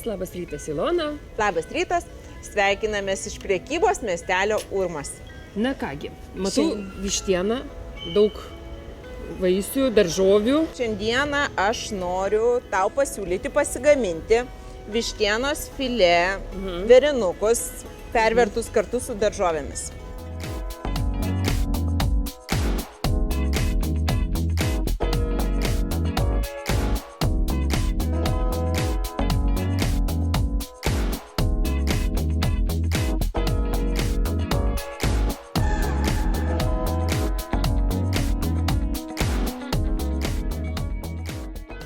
Labas rytas Ilona. Labas rytas, sveikinamės iš prekybos miestelio Urmas. Na kągi, matau vištieną, daug vaisių, daržovių. Šiandieną aš noriu tau pasiūlyti pasigaminti vištienos filė, vėrinukus, pervertus kartu su daržovėmis.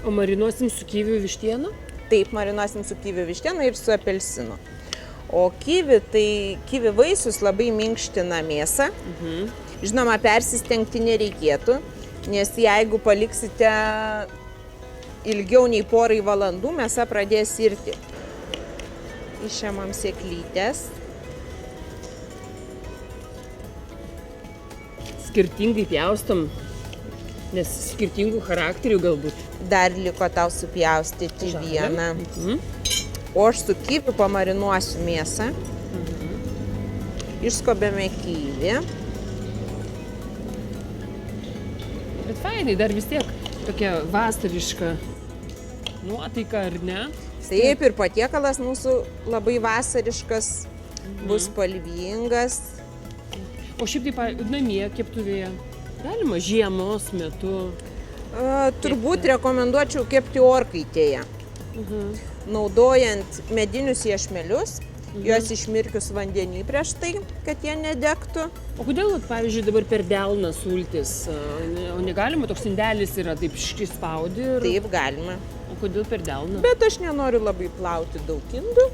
O marinuosim su kivių vištieną? Taip, marinuosim su kivių vištiena ir su apelsinu. O kivi vaisius labai minkština mėsą. Žinoma, persistengti nereikėtų, nes jeigu paliksite ilgiau nei porai valandų, mėsa pradės irti. Išėmam sėklytes. Skirtingai pjaustom, nes skirtingų charakterių galbūt. Dar liko tau supjaustyti vieną. O aš su kiviu pamarinuosiu mėsą. Išskobėme kivį. Bet fainai, dar vis tiek tokia vasariška nuotaika, ar ne? Taip, ir patiekalas mūsų labai vasariškas, bus spalvingas. O šiaip taip namie keptuvėje galima žiemos metu. Turbūt rekomenduočiau kepti orkaitėje. Naudojant medinius iešmelius, juos išmirkius vandenį prieš tai, kad jie nedegtų. O kodėl, pavyzdžiui, dabar per delną sultis? O negalima, toks indelis yra, taip spaudi? Taip, galima. O kodėl per delną? Bet aš nenoriu labai plauti daug indų.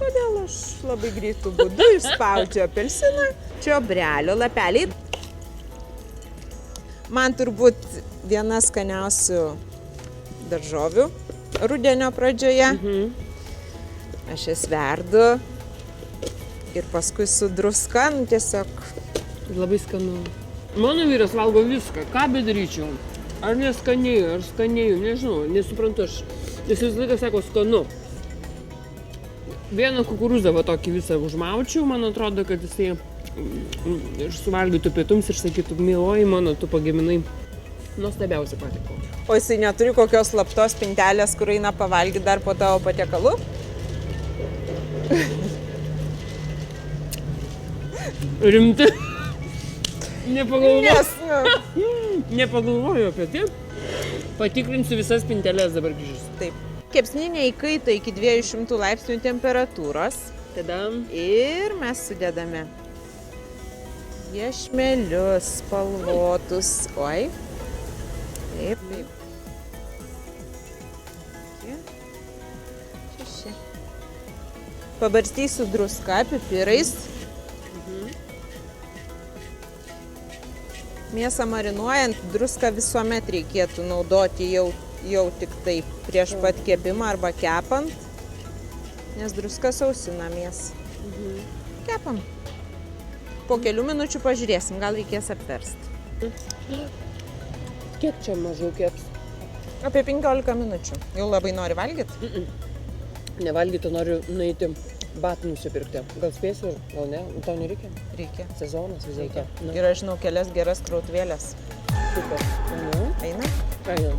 Todėl aš labai greitų būdų išspaudžiu apelsiną, čiobrelio lapeliai. Man turbūt viena skaniausių daržovių rudenio pradžioje. Aš jas verdu ir paskui su druska, tiesiog. Labai skanu. Mano vyras valgo viską, ką bedaryčiau. Ar neskanėjau, ar skanėjau, nežinau, nesuprantu aš. Jis visą laiką sako skanu. Vieną kukurūzą va tokį visą užmaučiau, man atrodo, kad jisai ir suvalgytų pietums ir sakytų, mieloji mano, tu pagaminai nuostabiausią patiekalą. O jisai neturi kokios slaptos spintelės, kur eina pavalgyti dar po tavo patiekalų? Rimti? Nes, Nepagalvoju apie tai. Patikrinsiu visas spinteles dabar grįžus. Taip. Kepsninė įkaita iki 200 laipsnių temperatūros. Tada Ir mes sudedame iešmelius spalvotus. Oi. Taip, taip. 6. Pabarstysiu druska, pipirais. Mėsą marinuojant, druską visuomet reikėtų naudoti jau tik taip prieš pat kepimą arba kepant, nes druska sausina mėsą. Kepam. Po kelių minučių pažiūrėsim, gal reikės apversti. kiek čia mažiau keps? Apie 15 minučių. Jau labai nori valgyti? Nevalgyti, noriu nueiti batų nusipirkti. Gal spėsiu, gal ne? Tau nereikia? Reikia. Sezonas vis dėlto. Ir aš žinau kelias geras krautuvėlės. Super. Eina? Eina.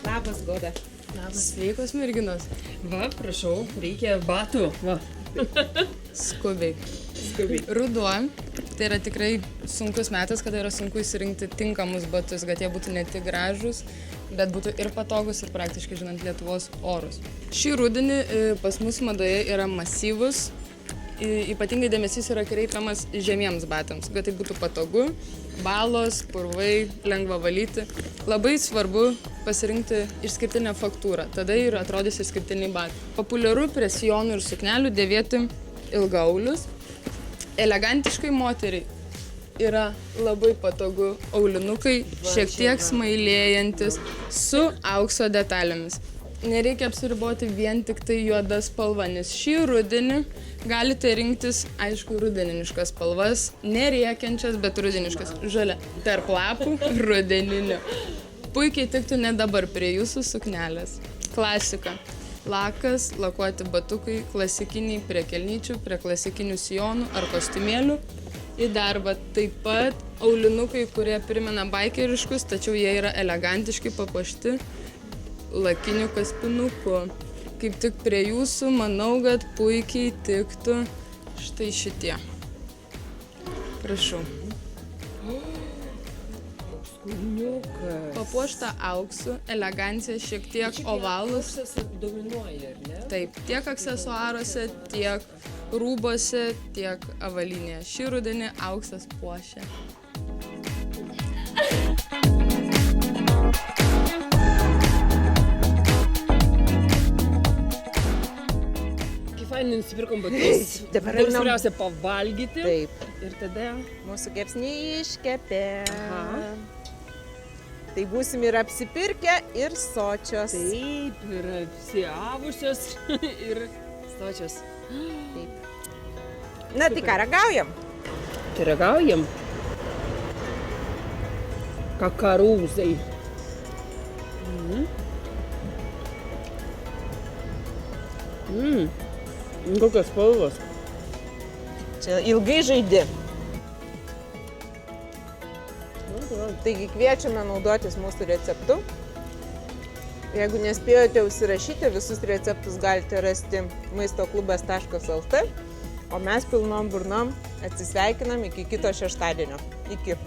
Labas, Goda. Labas, sveikos merginos. Va, prašau, reikia batų. Va. Skubiai. Ruduo, tai yra tikrai sunkus metas, kada yra sunku įsirinkti tinkamus batus, kad jie būtų ne tik gražus, bet būtų ir patogus ir praktiškai žinant Lietuvos orus. Šį rudenį pas mus madoje yra masyvus, ypatingai dėmesys yra kreipiamas žemiems batams, kad tai būtų patogu, balos, purvai, lengva valyti. Labai svarbu pasirinkti išskirtinę faktūrą, tada ir atrodys išskirtiniai batai. Populiaru prie sijonų ir suknelių dėvėti ilgaaulius. Elegantiškai moteriai yra labai patogu aulinukai, šiek tiek smailėjantis su aukso detalėmis. nereikia apsiriboti vien tik tai juoda spalva, nes šį rudenį galite rinktis, aišku, rudeniškas spalvas, neriekiančias, bet rudeniškas. Žalia, tarp lapų, rudeninio. Puikiai tiktų net dabar prie jūsų suknelės. Klasika. Lakas, lakuoti batukai, klasikiniai prie kelnyčių, prie klasikinių sijonų ar kostiumėlių. Į darbą taip pat aulinukai, kurie primena baikeriškus, tačiau jie yra elegantiški, papuošti lakiniu kaspinuku. Kaip tik prie jūsų, manau, kad puikiai tiktų štai šitie. Prašau. Kulniukas. Papuošta auksu, elegancija, šiek tiek ovalus. Auksas dominuoja, ar ne? Taip, tiek aksesuaruose, tiek rūbose, tiek avalynėje. Šį rudenį auksas puošia. Kai fainai nusipirkom batus, Dabar mums einam. svarbiausia pavalgyti. Taip. Ir tada... Mūsų kepsniai iškepė. Aha. Tai būsim ir apsipirkę, ir sočios. Taip, ir apsiavusios, ir stočios. Taip. Na, tai ką, ragaujam? Tai ragaujam. Kakarūzai. Kokios spalvos. Čia ilgai žaidi. Taigi kviečiame naudotis mūsų receptu. Jeigu nespėjote užsirašyti, visus receptus galite rasti maistoklubas.lt. O mes pilnom burnom atsisveikinam iki kito šeštadienio. Iki.